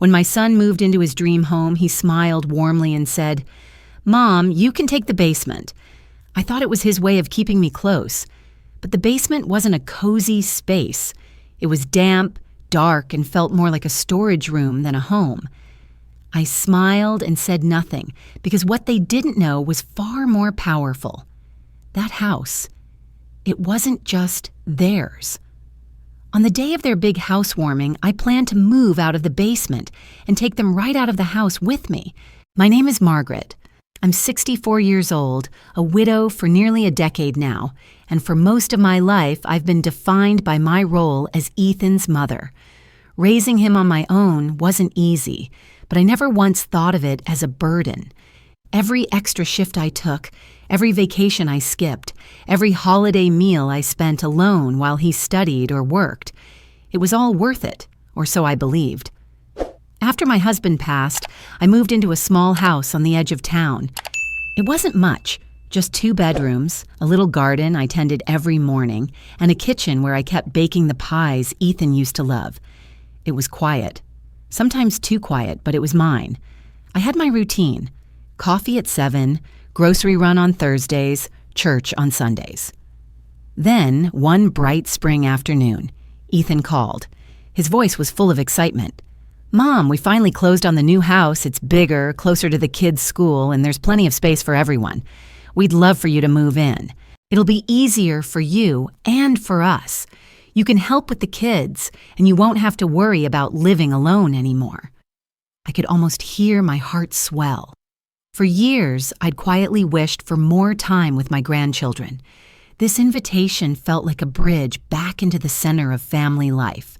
When my son moved into his dream home, he smiled warmly and said, "Mom, you can take the basement." I thought it was his way of keeping me close. But the basement wasn't a cozy space. It was damp, dark, and felt more like a storage room than a home. I smiled and said nothing, because what they didn't know was far more powerful. That house, it wasn't just theirs. On the day of their big housewarming, I planned to move out of the basement and take them right out of the house with me. My name is Margaret. I'm 64 years old, a widow for nearly a decade now, and for most of my life I've been defined by my role as Ethan's mother. Raising him on my own wasn't easy, but I never once thought of it as a burden. Every extra shift I took, every vacation I skipped, every holiday meal I spent alone while he studied or worked, it was all worth it, or so I believed. After my husband passed, I moved into a small house on the edge of town. It wasn't much, just 2 bedrooms, a little garden I tended every morning, and a kitchen where I kept baking the pies Ethan used to love. It was quiet. Sometimes too quiet, but it was mine. I had my routine: coffee at 7, grocery run on Thursdays, church on Sundays. Then, one bright spring afternoon, Ethan called. His voice was full of excitement. "Mom, we finally closed on the new house. It's bigger, closer to the kids' school, and there's plenty of space for everyone. We'd love for you to move in. It'll be easier for you and for us. You can help with the kids, and you won't have to worry about living alone anymore." I could almost hear my heart swell. For years, I'd quietly wished for more time with my grandchildren. This invitation felt like a bridge back into the center of family life.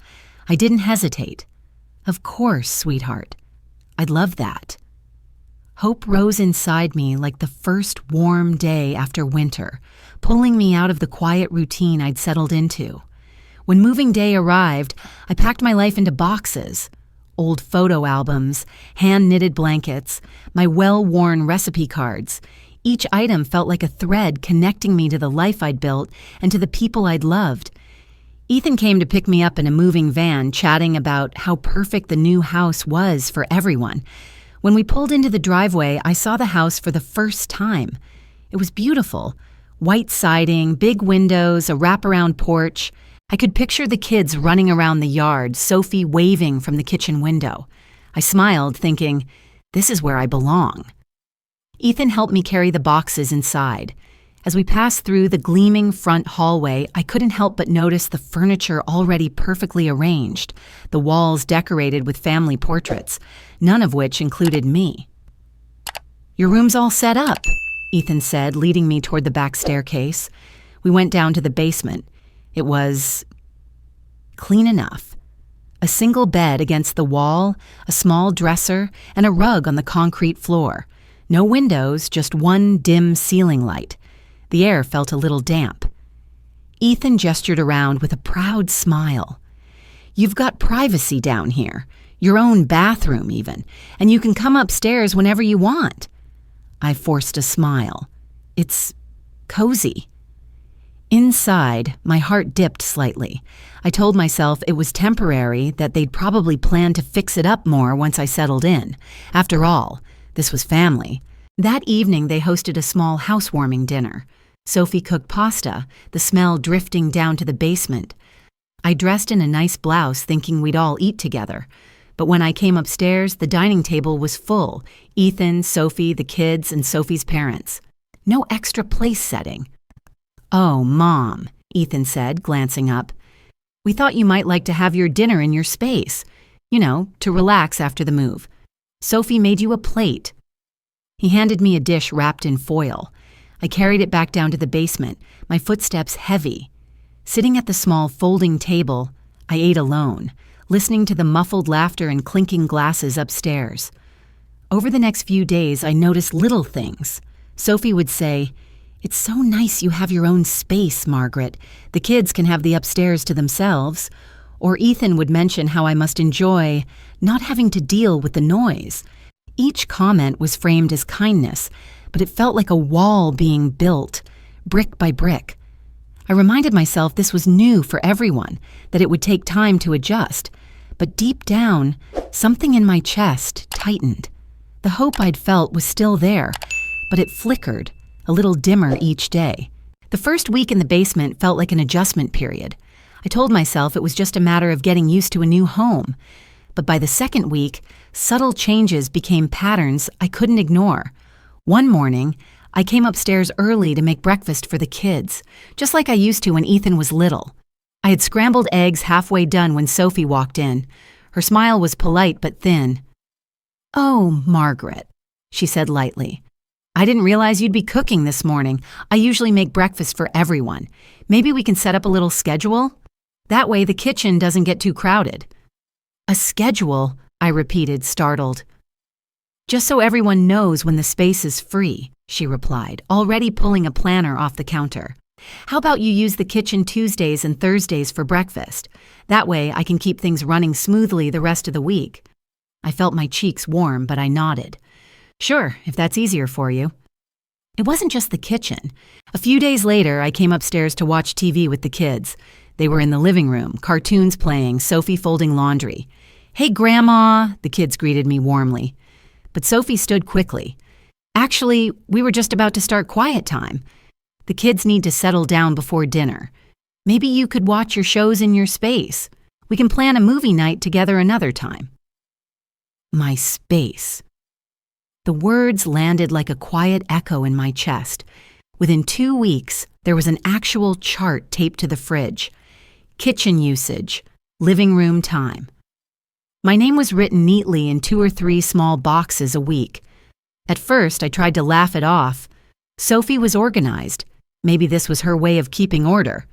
I didn't hesitate. "Of course, sweetheart. I'd love that." Hope rose inside me like the first warm day after winter, pulling me out of the quiet routine I'd settled into. When moving day arrived, I packed my life into boxes: old photo albums, hand-knitted blankets, my well-worn recipe cards. Each item felt like a thread connecting me to the life I'd built and to the people I'd loved. Ethan came to pick me up in a moving van, chatting about how perfect the new house was for everyone. When we pulled into the driveway, I saw the house for the first time. It was beautiful. White siding, big windows, a wraparound porch. I could picture the kids running around the yard, Sophie waving from the kitchen window. I smiled, thinking, this is where I belong. Ethan helped me carry the boxes inside. As we passed through the gleaming front hallway, I couldn't help but notice the furniture already perfectly arranged, the walls decorated with family portraits, none of which included me. "Your room's all set up," Ethan said, leading me toward the back staircase. We went down to the basement. It was clean enough. A single bed against the wall, a small dresser, and a rug on the concrete floor. No windows, just one dim ceiling light. The air felt a little damp. Ethan gestured around with a proud smile. "You've got privacy down here, your own bathroom even, and you can come upstairs whenever you want." I forced a smile. "It's cozy." Inside, my heart dipped slightly. I told myself it was temporary, that they'd probably plan to fix it up more once I settled in. After all, this was family. That evening, they hosted a small housewarming dinner. Sophie cooked pasta, the smell drifting down to the basement. I dressed in a nice blouse, thinking we'd all eat together. But when I came upstairs, the dining table was full: Ethan, Sophie, the kids, and Sophie's parents. No extra place setting. "Oh, Mom," Ethan said, glancing up. "We thought you might like to have your dinner in your space. You know, to relax after the move. Sophie made you a plate." He handed me a dish wrapped in foil. I carried it back down to the basement, my footsteps heavy. Sitting at the small folding table, I ate alone, listening to the muffled laughter and clinking glasses upstairs. Over the next few days, I noticed little things. Sophie would say, "It's so nice you have your own space, Margaret. The kids can have the upstairs to themselves." Or Ethan would mention how I must enjoy not having to deal with the noise. Each comment was framed as kindness, but it felt like a wall being built, brick by brick. I reminded myself this was new for everyone, that it would take time to adjust. But deep down, Something in my chest tightened. The hope I'd felt was still there, but it flickered, a little dimmer each day. The first week in the basement felt like an adjustment period. I told myself it was just a matter of getting used to a new home. But by the second week, subtle changes became patterns I couldn't ignore. One morning, I came upstairs early to make breakfast for the kids, just like I used to when Ethan was little. I had scrambled eggs halfway done when Sophie walked in. Her smile was polite but thin. "Oh, Margaret," she said lightly. "I didn't realize you'd be cooking this morning. I usually make breakfast for everyone. Maybe we can set up a little schedule? That way the kitchen doesn't get too crowded." "A schedule?" I repeated, startled. "Just so everyone knows when the space is free," she replied, already pulling a planner off the counter. "How about you use the kitchen Tuesdays and Thursdays for breakfast? That way I can keep things running smoothly the rest of the week." I felt my cheeks warm, but I nodded. "Sure, if that's easier for you." It wasn't just the kitchen. A few days later, I came upstairs to watch TV with the kids. They were in the living room, cartoons playing, Sophie folding laundry. "Hey, Grandma," the kids greeted me warmly. But Sophie stood quickly. "Actually, we were just about to start quiet time. The kids need to settle down before dinner. Maybe you could watch your shows in your space. We can plan a movie night together another time." My space. The words landed like a quiet echo in my chest. Within 2 weeks, there was an actual chart taped to the fridge. Kitchen usage, living room time. My name was written neatly in 2 or 3 small boxes a week. At first, I tried to laugh it off. Sophie was organized. Maybe this was her way of keeping order.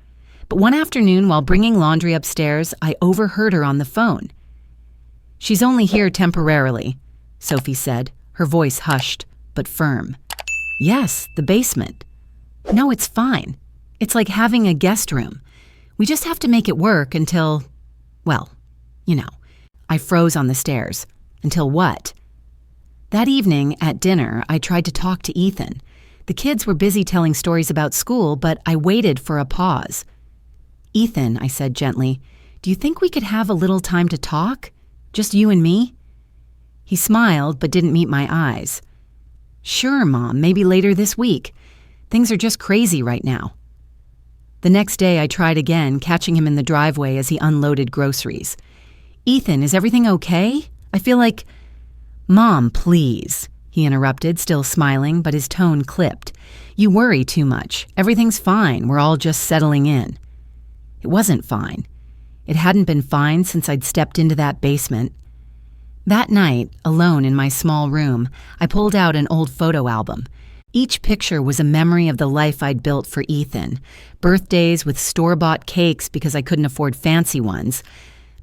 But one afternoon, while bringing laundry upstairs, I overheard her on the phone. "She's only here temporarily," Sophie said, her voice hushed but firm. "Yes, the basement." "No, it's fine. It's like having a guest room. We just have to make it work until, well, you know." I froze on the stairs. Until what? That evening, at dinner, I tried to talk to Ethan. The kids were busy telling stories about school, but I waited for a pause. "Ethan," I said gently, "do you think we could have a little time to talk? Just you and me?" He smiled but didn't meet my eyes. "Sure, Mom, maybe later this week. Things are just crazy right now." The next day I tried again, catching him in the driveway as he unloaded groceries. "Ethan, is everything okay? I feel like—" "Mom, please," he interrupted, still smiling, but his tone clipped. "You worry too much. Everything's fine. We're all just settling in." It wasn't fine. It hadn't been fine since I'd stepped into that basement. That night, alone in my small room, I pulled out an old photo album. Each picture was a memory of the life I'd built for Ethan. Birthdays with store-bought cakes because I couldn't afford fancy ones.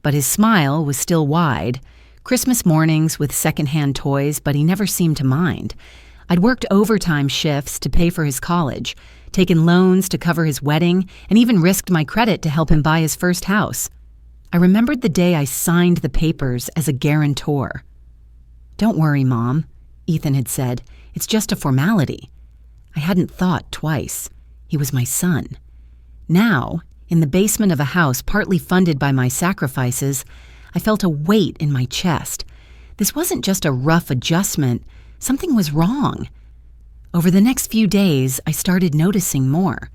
But his smile was still wide. Christmas mornings with secondhand toys, but he never seemed to mind. I'd worked overtime shifts to pay for his college, taken loans to cover his wedding, and even risked my credit to help him buy his first house. I remembered the day I signed the papers as a guarantor. "Don't worry, Mom," Ethan had said. "It's just a formality." I hadn't thought twice. He was my son. Now, in the basement of a house partly funded by my sacrifices, I felt a weight in my chest. This wasn't just a rough adjustment. Something was wrong. Over the next few days, I started noticing more.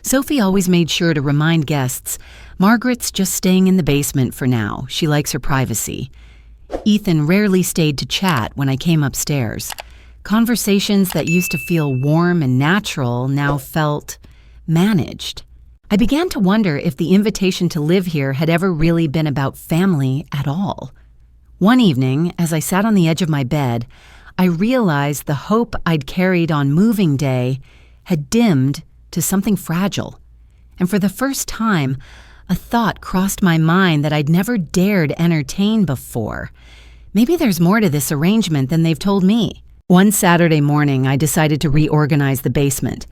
Sophie always made sure to remind guests, "Margaret's just staying in the basement for now. She likes her privacy." Ethan rarely stayed to chat when I came upstairs. Conversations that used to feel warm and natural now felt managed. I began to wonder if the invitation to live here had ever really been about family at all. One evening, as I sat on the edge of my bed, I realized the hope I'd carried on moving day had dimmed to something fragile. And for the first time, a thought crossed my mind that I'd never dared entertain before. Maybe there's more to this arrangement than they've told me. One Saturday morning, I decided to reorganize the basement.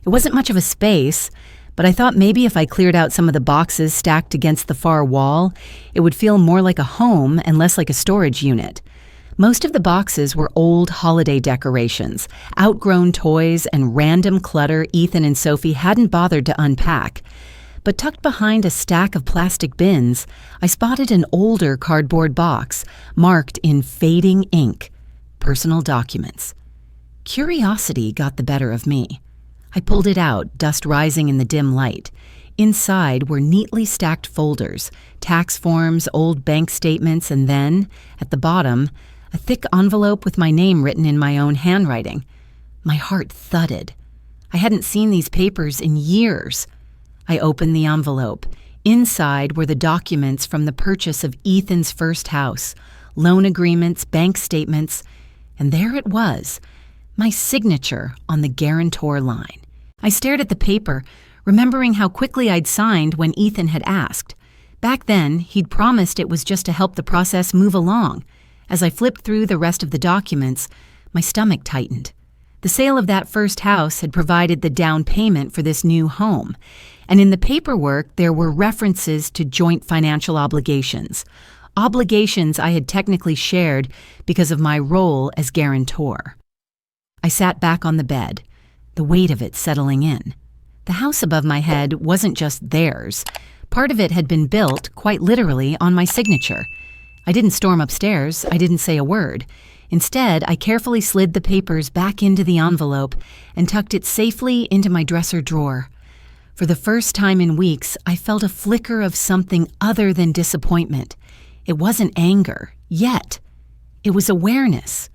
It wasn't much of a space, but I thought maybe if I cleared out some of the boxes stacked against the far wall, it would feel more like a home and less like a storage unit. Most of the boxes were old holiday decorations, outgrown toys, and random clutter Ethan and Sophie hadn't bothered to unpack. But tucked behind a stack of plastic bins, I spotted an older cardboard box marked in fading ink, "Personal Documents." Curiosity got the better of me. I pulled it out, dust rising in the dim light. Inside were neatly stacked folders, tax forms, old bank statements, and then, at the bottom, a thick envelope with my name written in my own handwriting. My heart thudded. I hadn't seen these papers in years. I opened the envelope. Inside were the documents from the purchase of Ethan's first house, loan agreements, bank statements, and there it was, my signature on the guarantor line. I stared at the paper, remembering how quickly I'd signed when Ethan had asked. Back then, he'd promised it was just to help the process move along. As I flipped through the rest of the documents, my stomach tightened. The sale of that first house had provided the down payment for this new home, and in the paperwork there were references to joint financial obligations I had technically shared because of my role as guarantor. I sat back on the bed, the weight of it settling in. The house above my head wasn't just theirs. Part of it had been built, quite literally, on my signature. I didn't storm upstairs. I didn't say a word. Instead, I carefully slid the papers back into the envelope and tucked it safely into my dresser drawer. For the first time in weeks, I felt a flicker of something other than disappointment. It wasn't anger, yet. It was awareness.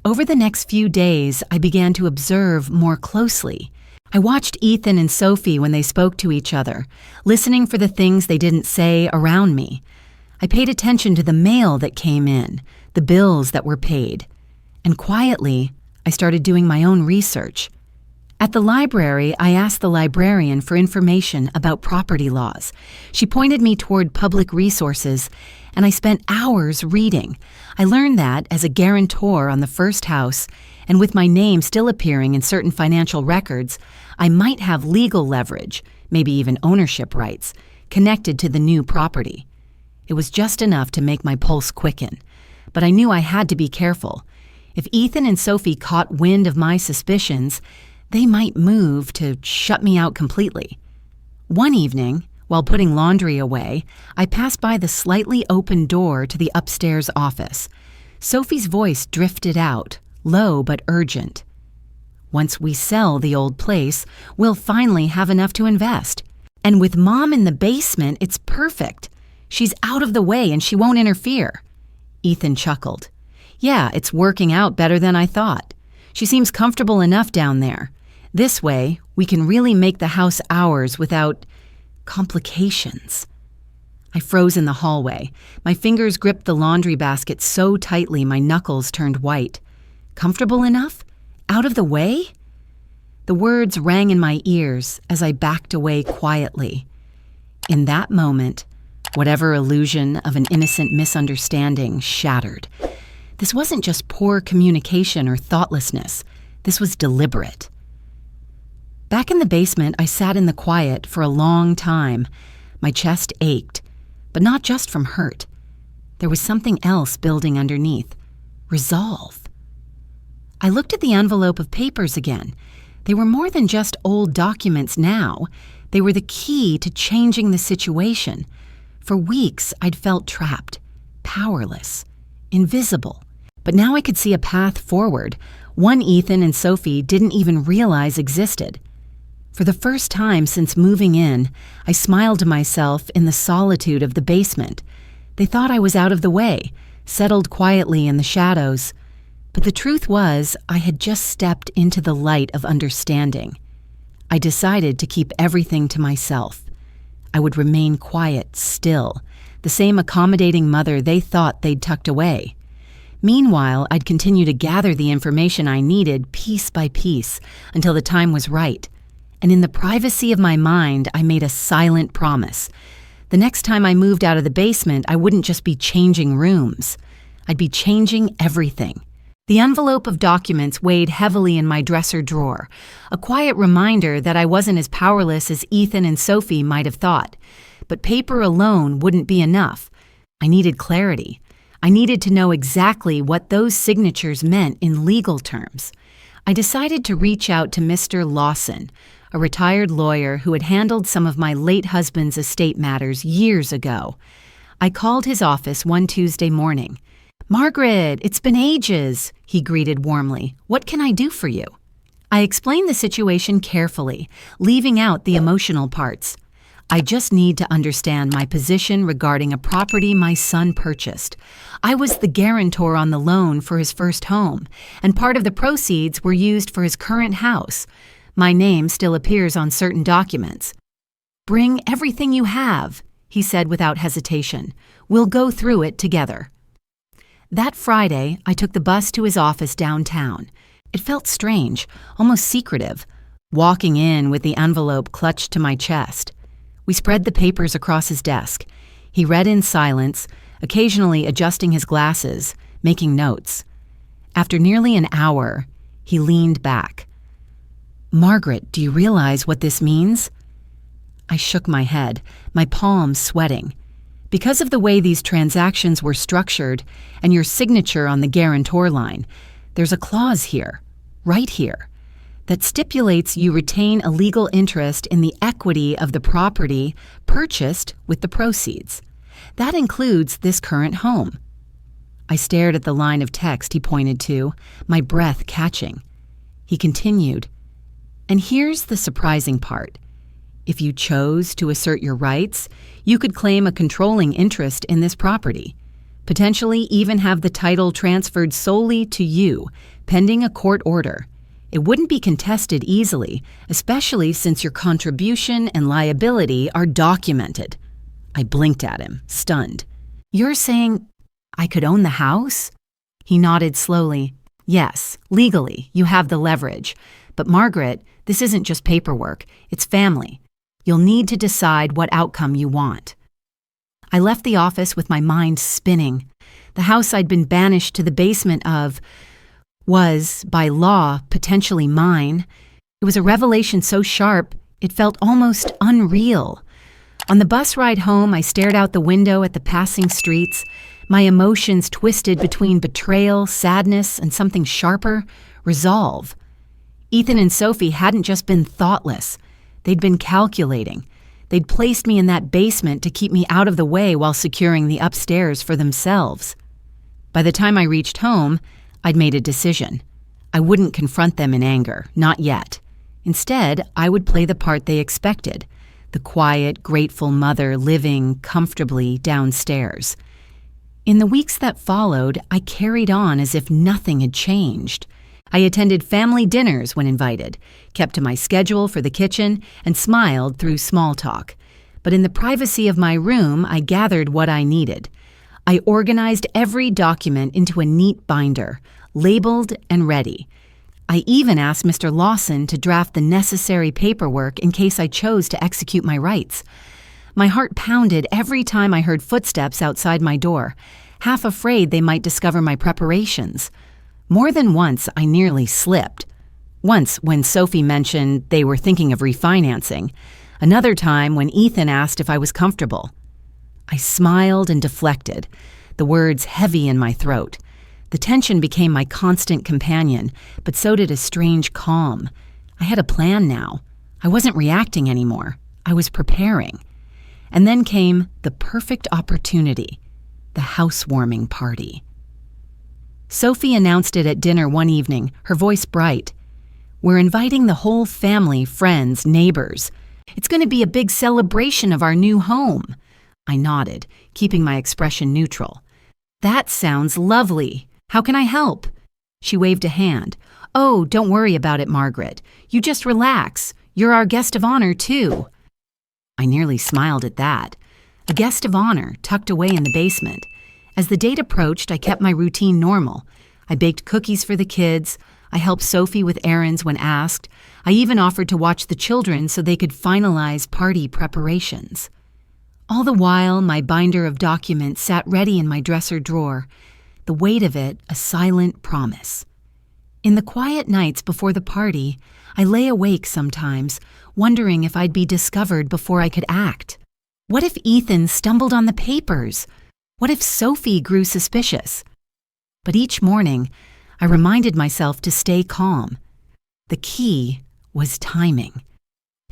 Over the next few days, I began to observe more closely. I watched Ethan and Sophie when they spoke to each other, listening for the things they didn't say around me. I paid attention to the mail that came in, the bills that were paid. And quietly, I started doing my own research. At the library, I asked the librarian for information about property laws. She pointed me toward public resources, and I spent hours reading. I learned that, as a guarantor on the first house, and with my name still appearing in certain financial records, I might have legal leverage, maybe even ownership rights, connected to the new property. It was just enough to make my pulse quicken, but I knew I had to be careful. If Ethan and Sophie caught wind of my suspicions, they might move to shut me out completely. One evening, while putting laundry away, I passed by the slightly open door to the upstairs office. Sophie's voice drifted out, low but urgent. "Once we sell the old place, we'll finally have enough to invest. And with Mom in the basement, it's perfect. She's out of the way and she won't interfere." Ethan chuckled. "Yeah, it's working out better than I thought. She seems comfortable enough down there. This way, we can really make the house ours without complications." I froze in the hallway. My fingers gripped the laundry basket so tightly my knuckles turned white. Comfortable enough? Out of the way? The words rang in my ears as I backed away quietly. In that moment, whatever illusion of an innocent misunderstanding shattered. This wasn't just poor communication or thoughtlessness. This was deliberate. Back in the basement, I sat in the quiet for a long time. My chest ached, but not just from hurt. There was something else building underneath. Resolve. I looked at the envelope of papers again. They were more than just old documents now. They were the key to changing the situation. For weeks, I'd felt trapped, powerless, invisible. But now I could see a path forward, one Ethan and Sophie didn't even realize existed. For the first time since moving in, I smiled to myself in the solitude of the basement. They thought I was out of the way, settled quietly in the shadows. But the truth was, I had just stepped into the light of understanding. I decided to keep everything to myself. I would remain quiet, still, the same accommodating mother they thought they'd tucked away. Meanwhile, I'd continue to gather the information I needed piece by piece until the time was right. And in the privacy of my mind, I made a silent promise. The next time I moved out of the basement, I wouldn't just be changing rooms. I'd be changing everything. The envelope of documents weighed heavily in my dresser drawer, a quiet reminder that I wasn't as powerless as Ethan and Sophie might have thought. But paper alone wouldn't be enough. I needed clarity. I needed to know exactly what those signatures meant in legal terms. I decided to reach out to Mr. Lawson, a retired lawyer who had handled some of my late husband's estate matters years ago. I called his office one Tuesday morning. "Margaret, it's been ages," he greeted warmly. "What can I do for you?" I explained the situation carefully, leaving out the emotional parts. "I just need to understand my position regarding a property my son purchased. I was the guarantor on the loan for his first home, and part of the proceeds were used for his current house. My name still appears on certain documents." "Bring everything you have," he said without hesitation. "We'll go through it together." That Friday, I took the bus to his office downtown. It felt strange, almost secretive, walking in with the envelope clutched to my chest. We spread the papers across his desk. He read in silence, occasionally adjusting his glasses, making notes. After nearly an hour, he leaned back. "Margaret, do you realize what this means?" I shook my head, my palms sweating. "Because of the way these transactions were structured and your signature on the guarantor line, there's a clause here, right here, that stipulates you retain a legal interest in the equity of the property purchased with the proceeds. That includes this current home." I stared at the line of text he pointed to, my breath catching. He continued, "And here's the surprising part. If you chose to assert your rights, you could claim a controlling interest in this property, potentially even have the title transferred solely to you, pending a court order. It wouldn't be contested easily, especially since your contribution and liability are documented." I blinked at him, stunned. "You're saying I could own the house?" He nodded slowly. "Yes, legally, you have the leverage. But Margaret, this isn't just paperwork, it's family. You'll need to decide what outcome you want." I left the office with my mind spinning. The house I'd been banished to the basement of was, by law, potentially mine. It was a revelation so sharp, it felt almost unreal. On the bus ride home, I stared out the window at the passing streets, my emotions twisted between betrayal, sadness, and something sharper, resolve. Ethan and Sophie hadn't just been thoughtless. They'd been calculating. They'd placed me in that basement to keep me out of the way while securing the upstairs for themselves. By the time I reached home, I'd made a decision. I wouldn't confront them in anger, not yet. Instead, I would play the part they expected, the quiet, grateful mother living comfortably downstairs. In the weeks that followed, I carried on as if nothing had changed. I attended family dinners when invited, kept to my schedule for the kitchen, and smiled through small talk. But in the privacy of my room, I gathered what I needed. I organized every document into a neat binder, labeled and ready. I even asked Mr. Lawson to draft the necessary paperwork in case I chose to execute my rights. My heart pounded every time I heard footsteps outside my door, half afraid they might discover my preparations. More than once, I nearly slipped. Once when Sophie mentioned they were thinking of refinancing. Another time when Ethan asked if I was comfortable. I smiled and deflected, the words heavy in my throat. The tension became my constant companion, but so did a strange calm. I had a plan now. I wasn't reacting anymore. I was preparing. And then came the perfect opportunity, the housewarming party. Sophie announced it at dinner one evening, her voice bright. "We're inviting the whole family, friends, neighbors. It's going to be a big celebration of our new home." I nodded, keeping my expression neutral. "That sounds lovely. How can I help?" She waved a hand. "Oh, don't worry about it, Margaret. You just relax. You're our guest of honor, too." I nearly smiled at that. A guest of honor tucked away in the basement. As the date approached, I kept my routine normal. I baked cookies for the kids. I helped Sophie with errands when asked. I even offered to watch the children so they could finalize party preparations. All the while, my binder of documents sat ready in my dresser drawer, the weight of it a silent promise. In the quiet nights before the party, I lay awake sometimes, wondering if I'd be discovered before I could act. What if Ethan stumbled on the papers? What if Sophie grew suspicious? But each morning, I reminded myself to stay calm. The key was timing.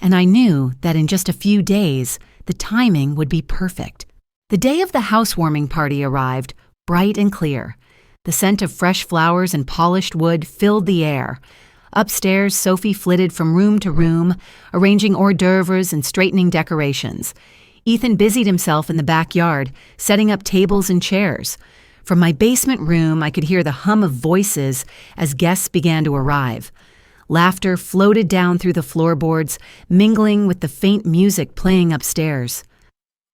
And I knew that in just a few days, the timing would be perfect. The day of the housewarming party arrived, bright and clear. The scent of fresh flowers and polished wood filled the air. Upstairs, Sophie flitted from room to room, arranging hors d'oeuvres and straightening decorations. Ethan busied himself in the backyard, setting up tables and chairs. From my basement room, I could hear the hum of voices as guests began to arrive. Laughter floated down through the floorboards, mingling with the faint music playing upstairs.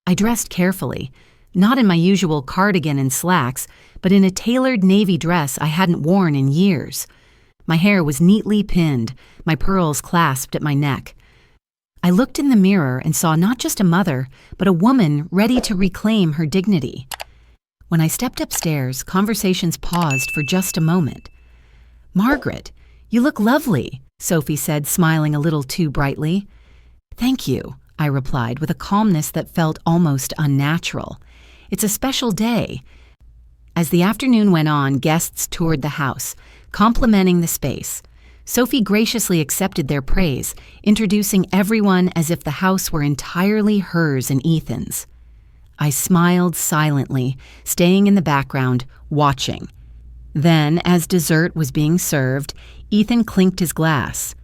I dressed carefully, not in my usual cardigan and slacks, but in a tailored navy dress I hadn't worn in years. My hair was neatly pinned, my pearls clasped at my neck. I looked in the mirror and saw not just a mother, but a woman ready to reclaim her dignity. When I stepped upstairs, conversations paused for just a moment. "Margaret, you look lovely," Sophie said, smiling a little too brightly. "Thank you," I replied with a calmness that felt almost unnatural. "It's a special day." As the afternoon went on, guests toured the house, complimenting the space. Sophie graciously accepted their praise, introducing everyone as if the house were entirely hers and Ethan's. I smiled silently, staying in the background, watching. Then, as dessert was being served, Ethan clinked his glass.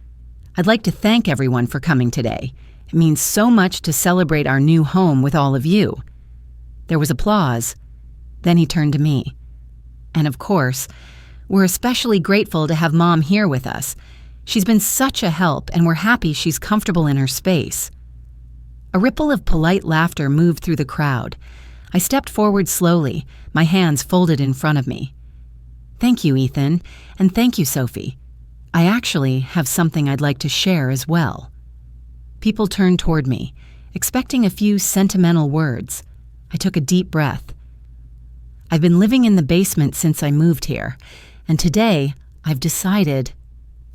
"I'd like to thank everyone for coming today. It means so much to celebrate our new home with all of you." There was applause. Then he turned to me. "And of course, we're especially grateful to have Mom here with us. She's been such a help, and we're happy she's comfortable in her space." A ripple of polite laughter moved through the crowd. I stepped forward slowly, my hands folded in front of me. "Thank you, Ethan, and thank you, Sophie. I actually have something I'd like to share as well." People turned toward me, expecting a few sentimental words. I took a deep breath. "I've been living in the basement since I moved here, and today I've decided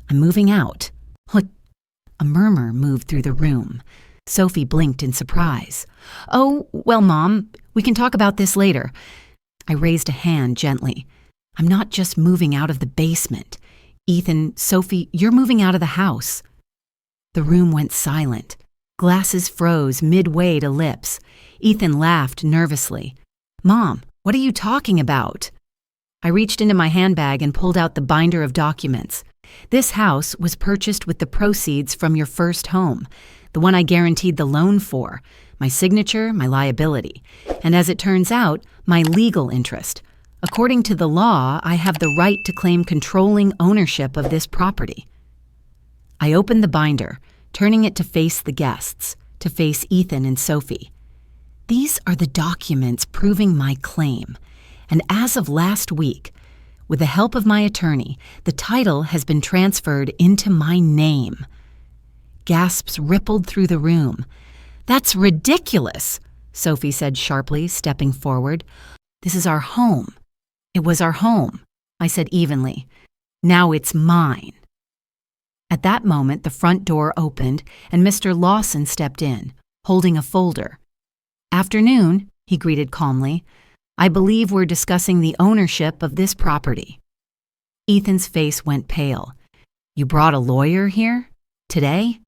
I'm moving out." What? A murmur moved through the room. Sophie blinked in surprise. "Oh, well, Mom, we can talk about this later." I raised a hand gently. "I'm not just moving out of the basement. Ethan, Sophie, you're moving out of the house." The room went silent. Glasses froze midway to lips. Ethan laughed nervously. "Mom, what are you talking about?" I reached into my handbag and pulled out the binder of documents. "This house was purchased with the proceeds from your first home, the one I guaranteed the loan for, my signature, my liability, and as it turns out, my legal interest. According to the law, I have the right to claim controlling ownership of this property." I opened the binder, turning it to face the guests, to face Ethan and Sophie. "These are the documents proving my claim, and as of last week, with the help of my attorney, the title has been transferred into my name." Gasps rippled through the room. "That's ridiculous," Sophie said sharply, stepping forward. "This is our home. It was our home," I said evenly. "Now it's mine." At that moment, the front door opened and Mr. Lawson stepped in, holding a folder. "Afternoon," he greeted calmly. "I believe we're discussing the ownership of this property." Ethan's face went pale. "You brought a lawyer here? Today?"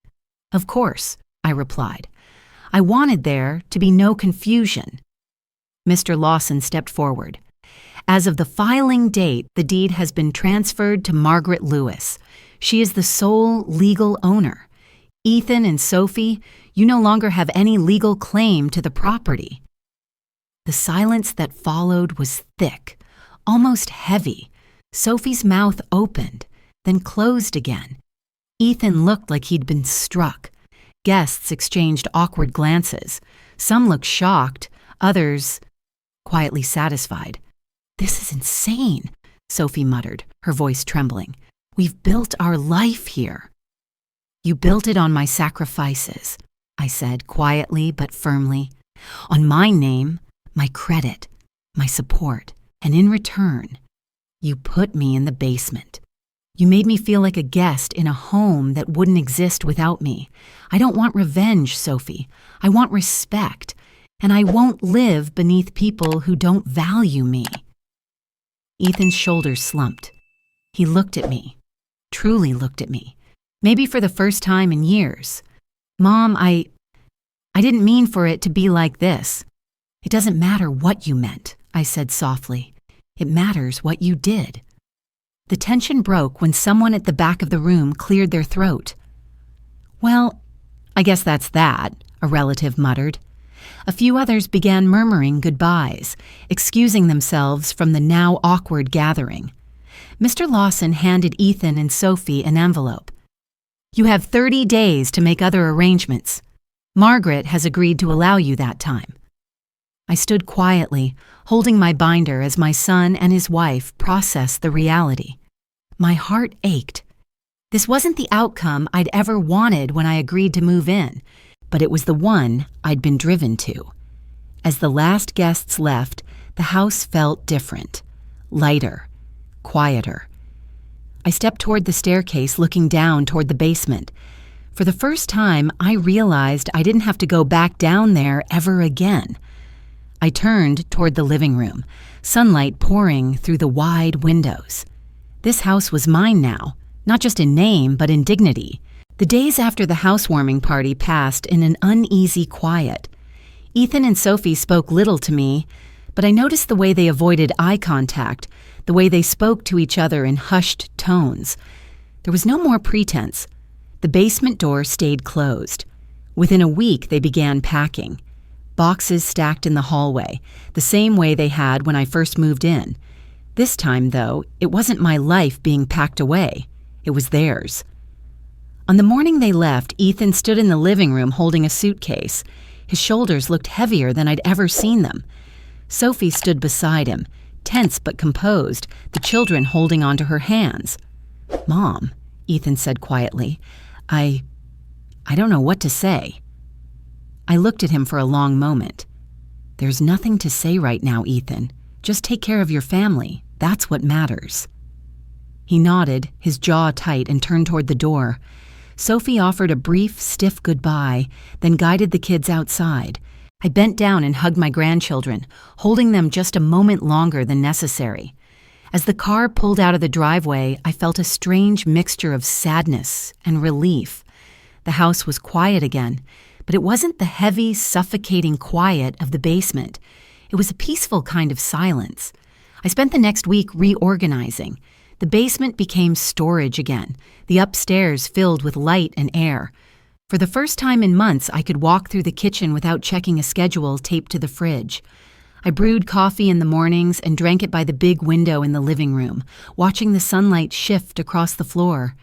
"Of course," I replied. "I wanted there to be no confusion." Mr. Lawson stepped forward. "As of the filing date, the deed has been transferred to Margaret Lewis. She is the sole legal owner. Ethan and Sophie, you no longer have any legal claim to the property." The silence that followed was thick, almost heavy. Sophie's mouth opened, then closed again. Ethan looked like he'd been struck. Guests exchanged awkward glances. Some looked shocked, others quietly satisfied. "This is insane," Sophie muttered, her voice trembling. "We've built our life here." "You built it on my sacrifices," I said quietly but firmly. "On my name, my credit, my support, and in return, you put me in the basement. You made me feel like a guest in a home that wouldn't exist without me. I don't want revenge, Sophie. I want respect, and I won't live beneath people who don't value me." Ethan's shoulders slumped. He looked at me, truly looked at me, maybe for the first time in years. Mom, I didn't mean for it to be like this. It doesn't matter what you meant, I said softly. It matters what you did. The tension broke when someone at the back of the room cleared their throat. Well, I guess that's that, a relative muttered. A few others began murmuring goodbyes, excusing themselves from the now awkward gathering. Mr. Lawson handed Ethan and Sophie an envelope. You have 30 days to make other arrangements. Margaret has agreed to allow you that time. I stood quietly, holding my binder as my son and his wife processed the reality. My heart ached. This wasn't the outcome I'd ever wanted when I agreed to move in, but it was the one I'd been driven to. As the last guests left, the house felt different, lighter, quieter. I stepped toward the staircase, looking down toward the basement. For the first time, I realized I didn't have to go back down there ever again. I turned toward the living room, sunlight pouring through the wide windows. This house was mine now, not just in name, but in dignity. The days after the housewarming party passed in an uneasy quiet. Ethan and Sophie spoke little to me, but I noticed the way they avoided eye contact, the way they spoke to each other in hushed tones. There was no more pretense. The basement door stayed closed. Within a week, they began packing. Boxes stacked in the hallway, the same way they had when I first moved in. This time, though, it wasn't my life being packed away. It was theirs. On the morning they left, Ethan stood in the living room holding a suitcase. His shoulders looked heavier than I'd ever seen them. Sophie stood beside him, tense but composed, the children holding onto her hands. "Mom," Ethan said quietly, I don't know what to say. I looked at him for a long moment. "There's nothing to say right now, Ethan. Just take care of your family. That's what matters." He nodded, his jaw tight, and turned toward the door. Sophie offered a brief, stiff goodbye, then guided the kids outside. I bent down and hugged my grandchildren, holding them just a moment longer than necessary. As the car pulled out of the driveway, I felt a strange mixture of sadness and relief. The house was quiet again, but it wasn't the heavy, suffocating quiet of the basement. It was a peaceful kind of silence. I spent the next week reorganizing. The basement became storage again, the upstairs filled with light and air. For the first time in months, I could walk through the kitchen without checking a schedule taped to the fridge. I brewed coffee in the mornings and drank it by the big window in the living room, watching the sunlight shift across the floor.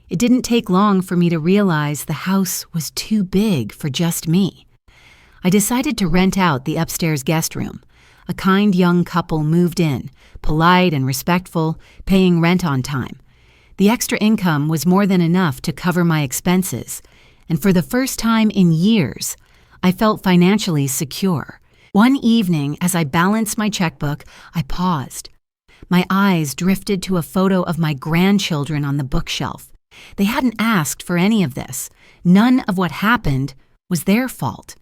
It didn't take long for me to realize the house was too big for just me. I decided to rent out the upstairs guest room. A kind young couple moved in, polite and respectful, paying rent on time. The extra income was more than enough to cover my expenses, and for the first time in years, I felt financially secure. One evening, as I balanced my checkbook, I paused. My eyes drifted to a photo of my grandchildren on the bookshelf. They hadn't asked for any of this. None of what happened was their fault.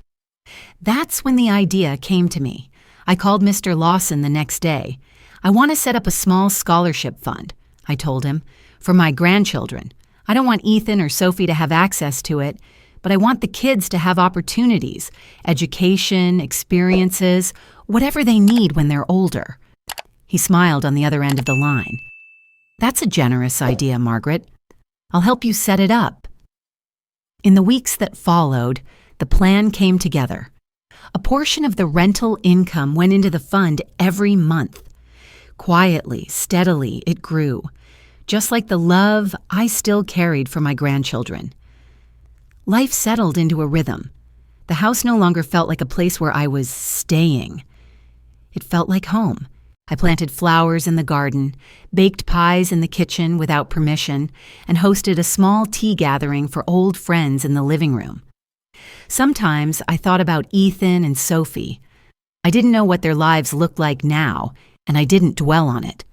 That's when the idea came to me. I called Mr. Lawson the next day. "I want to set up a small scholarship fund," I told him, "for my grandchildren. I don't want Ethan or Sophie to have access to it, but I want the kids to have opportunities, education, experiences, whatever they need when they're older." He smiled on the other end of the line. "That's a generous idea, Margaret. I'll help you set it up." In the weeks that followed, the plan came together. A portion of the rental income went into the fund every month. Quietly, steadily, it grew, just like the love I still carried for my grandchildren. Life settled into a rhythm. The house no longer felt like a place where I was staying. It felt like home. I planted flowers in the garden, baked pies in the kitchen without permission, and hosted a small tea gathering for old friends in the living room. Sometimes I thought about Ethan and Sophie. I didn't know what their lives looked like now, and I didn't dwell on it.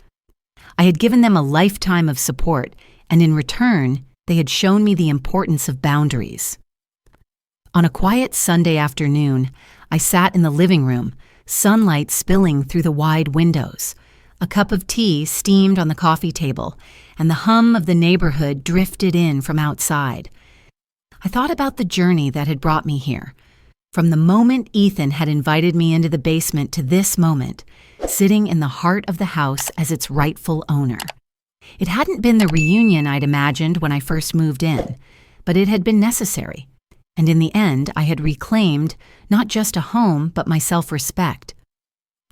I had given them a lifetime of support, and in return, they had shown me the importance of boundaries. On a quiet Sunday afternoon, I sat in the living room, sunlight spilling through the wide windows. A cup of tea steamed on the coffee table, and the hum of the neighborhood drifted in from outside. I thought about the journey that had brought me here. From the moment Ethan had invited me into the basement to this moment, sitting in the heart of the house as its rightful owner. It hadn't been the reunion I'd imagined when I first moved in, but it had been necessary. And in the end, I had reclaimed not just a home, but my self-respect.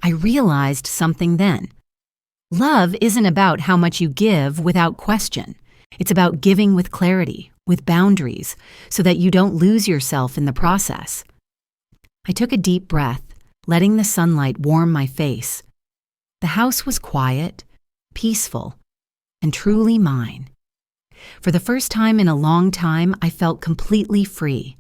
I realized something then. Love isn't about how much you give without question. It's about giving with clarity, with boundaries, so that you don't lose yourself in the process. I took a deep breath, letting the sunlight warm my face. The house was quiet, peaceful, and truly mine. For the first time in a long time, I felt completely free.